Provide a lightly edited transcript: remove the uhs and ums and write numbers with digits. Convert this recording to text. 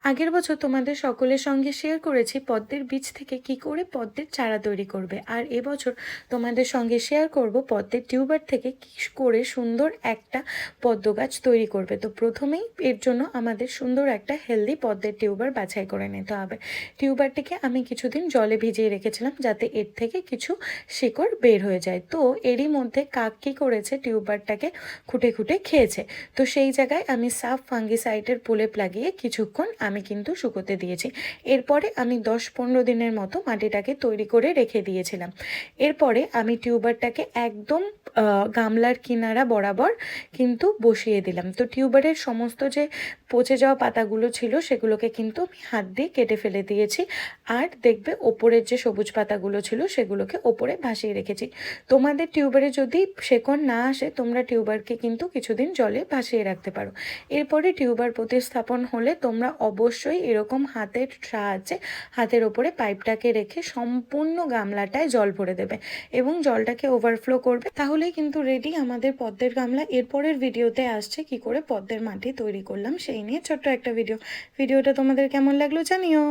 আগের বছর তোমাদের সকলের সঙ্গে শেয়ার করেছি পদ্মের বীজ থেকে কি করে পদ্মের চারা তৈরি করবে, আর এবছর তোমাদের সঙ্গে শেয়ার করব পদ্মের টিউবার থেকে কি করে সুন্দর একটা পদ্ম গাছ তৈরি করবে। তো প্রথমেই এর জন্য আমাদের সুন্দর একটা হেলদি পদ্মের টিউবার বাছাই করে নিতে হবে। টিউবারটিকে আমি কিছুদিন জলে ভিজিয়ে রেখেছিলাম যাতে এর থেকে কিছু শিকড় বের হয়ে যায়। তো এরই মধ্যে কাক কী করেছে, টিউবারটাকে খুঁটে খুঁটে খেয়েছে। তো সেই জায়গায় আমি সাফ ফাঙ্গিসাইডের প্রলেপ লাগিয়ে কিছুক্ষণ আমি কিন্তু শুকোতে দিয়েছি। এরপরে আমি 10-15 দিনের মতো মাটিটাকে তৈরি করে রেখে দিয়েছিলাম। এরপরে আমি টিউবারটাকে একদম গামলার কিনারা বরাবর কিন্তু বসিয়ে দিলাম। তো টিউবারের সমস্ত যে পচে যাওয়া পাতাগুলো ছিল সেগুলোকে কিন্তু আমি হাত দিয়ে কেটে ফেলে দিয়েছি। আর দেখবে ওপরের যে সবুজ পাতাগুলো ছিল সেগুলোকে ওপরে ভাসিয়ে রেখেছি। তোমাদের টিউবারে যদি শেকড় না আসে তোমরা টিউবারকে কিন্তু কিছুদিন জলে ভাসিয়ে রাখতে পারো। এরপরে টিউবার প্রতিস্থাপন হলে তোমরা অবশ্যই এরকম হাতের সাহায্যে হাতের ওপরে পাইপটাকে রেখে সম্পূর্ণ গামলাটায় জল ভরে দেবে এবং জলটাকে ওভারফ্লো করবে। তাহলেই কিন্তু রেডি আমাদের পদ্মের গামলা। এরপরের ভিডিওতে আসছে কি করে পদ্মের মাটি তৈরি করলাম সেই নিয়ে ছোট্ট একটা ভিডিওটা তোমাদের কেমন লাগলো জানিও।